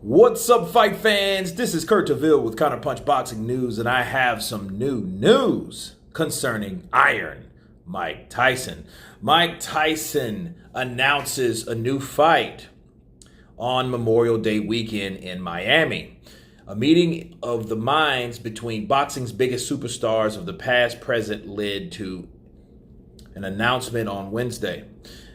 What's up, fight fans? This is Kurt DeVille with Counterpunch Boxing News, and I have some new news concerning Iron Mike Tyson. Mike Tyson announces a new fight on Memorial Day weekend in Miami. A meeting of the minds between boxing's biggest superstars of the past, present led to an announcement on Wednesday.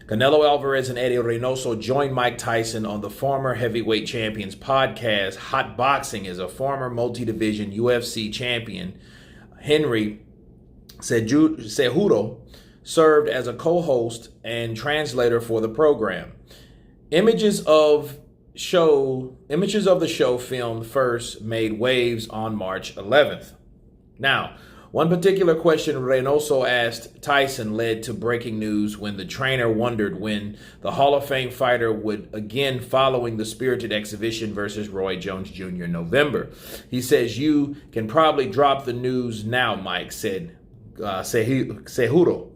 Canelo Alvarez and Eddie Reynoso joined Mike Tyson on the former heavyweight champion's podcast, Hot Boxing, as a former multi-division UFC champion. Henry Cejudo served as a co-host and translator for the program. Images of the show filmed first made waves on March 11th. Now, one particular question Reynoso asked Tyson led to breaking news when the trainer wondered when the Hall of Fame fighter would again following the spirited exhibition versus Roy Jones Jr. in November. He says, "You can probably drop the news now," Mike said. Cejudo.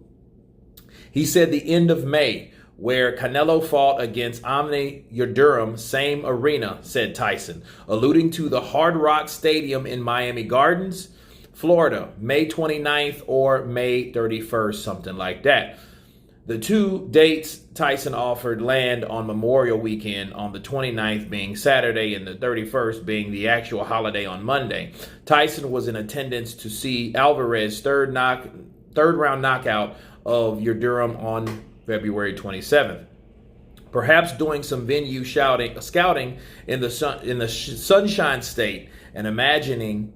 He said the end of May, where Canelo fought against Omni Yildirim, same arena, said Tyson, alluding to the Hard Rock Stadium in Miami Gardens, Florida, May 29th or May 31st, something like that. The two dates Tyson offered land on Memorial Weekend, on the 29th being Saturday and the 31st being the actual holiday on Monday. Tyson was in attendance to see Alvarez's third round knockout of Yildirim on February 27th. Perhaps doing some venue scouting in the Sunshine State and imagining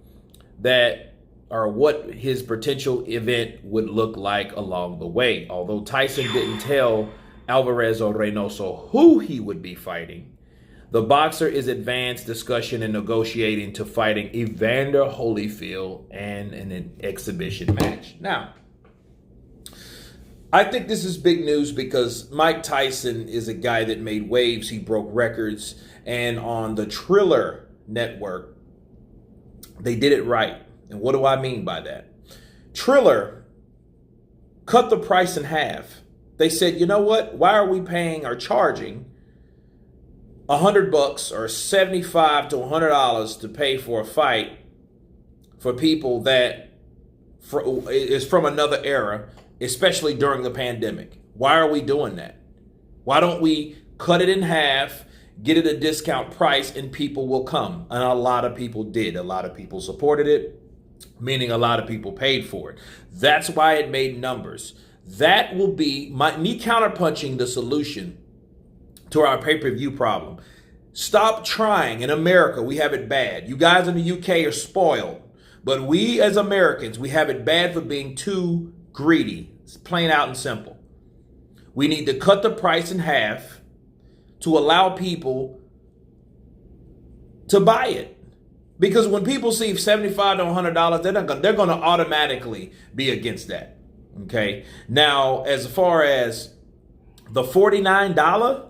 that or what his potential event would look like along the way. Although Tyson didn't tell Alvarez or Reynoso who he would be fighting, the boxer is advanced discussion and negotiating to fighting Evander Holyfield and in an exhibition match. Now, I think this is big news because Mike Tyson is a guy that made waves. He broke records, and on the Triller network, they did it right. And what do I mean by that? Triller cut the price in half. They said, you know what? Why are we paying or charging $100 or $75 to $100 to pay for a fight for people that is from another era, especially during the pandemic? Why are we doing that? Why don't we cut it in half, get it a discount price, and people will come? And a lot of people did. A lot of people supported it, meaning a lot of people paid for it. That's why it made numbers. That will be me counterpunching the solution to our pay-per-view problem. Stop trying. In America, we have it bad. You guys in the UK are spoiled. But we as Americans, we have it bad for being too greedy. It's plain out and simple. We need to cut the price in half to allow people to buy it. Because when people see $75 to $100, they're going to automatically be against that. Okay. Now, as far as the $49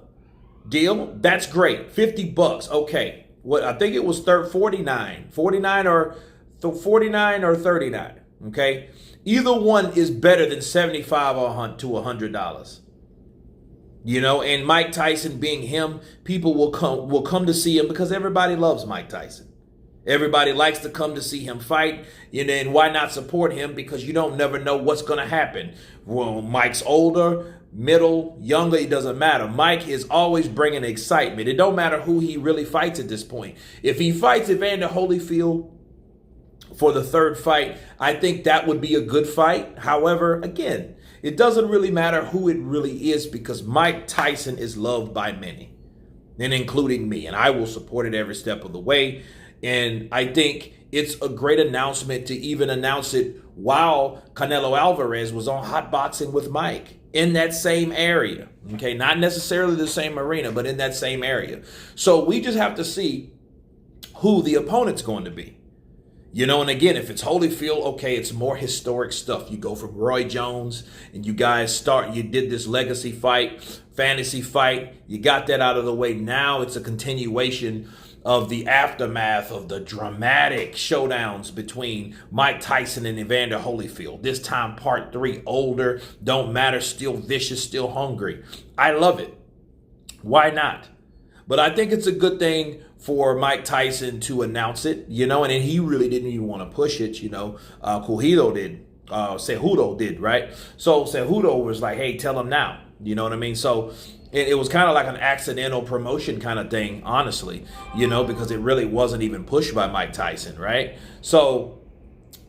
deal, that's great. $50. Okay. What I think it was $49 or $39. Okay. Either one is better than $75 to $100. You know, and Mike Tyson being him, people will come to see him because everybody loves Mike Tyson. Everybody likes to come to see him fight, and why not support him? Because you don't never know what's going to happen. Well, Mike's older, middle, younger, it doesn't matter. Mike is always bringing excitement. It don't matter who he really fights at this point. If he fights Evander Holyfield for the third fight, I think that would be a good fight. However, again, it doesn't really matter who it really is because Mike Tyson is loved by many, and including me, and I will support it every step of the way. And I think it's a great announcement to even announce it while Canelo Alvarez was on Hot Boxing with Mike in that same area. Okay, not necessarily the same arena, but in that same area. So we just have to see who the opponent's going to be. And again, if it's Holyfield, okay, it's more historic stuff. You go from Roy Jones and you did this legacy fight, fantasy fight. You got that out of the way. Now it's a continuation of the aftermath of the dramatic showdowns between Mike Tyson and Evander Holyfield. This time part 3, older, don't matter, still vicious, still hungry. I love it. Why not? But I think it's a good thing for Mike Tyson to announce it, and then he really didn't even want to push it, Cejudo did, right? So Cejudo was like, hey, tell him now. You know what I mean? So it was kind of like an accidental promotion kind of thing, honestly, because it really wasn't even pushed by Mike Tyson, right? So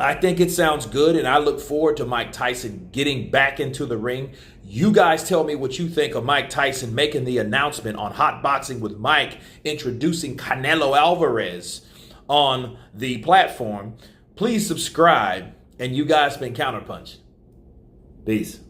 I think it sounds good, and I look forward to Mike Tyson getting back into the ring. You guys tell me what you think of Mike Tyson making the announcement on Hot Boxing with Mike, introducing Canelo Alvarez on the platform. Please subscribe, and you guys been Counterpunched. Peace.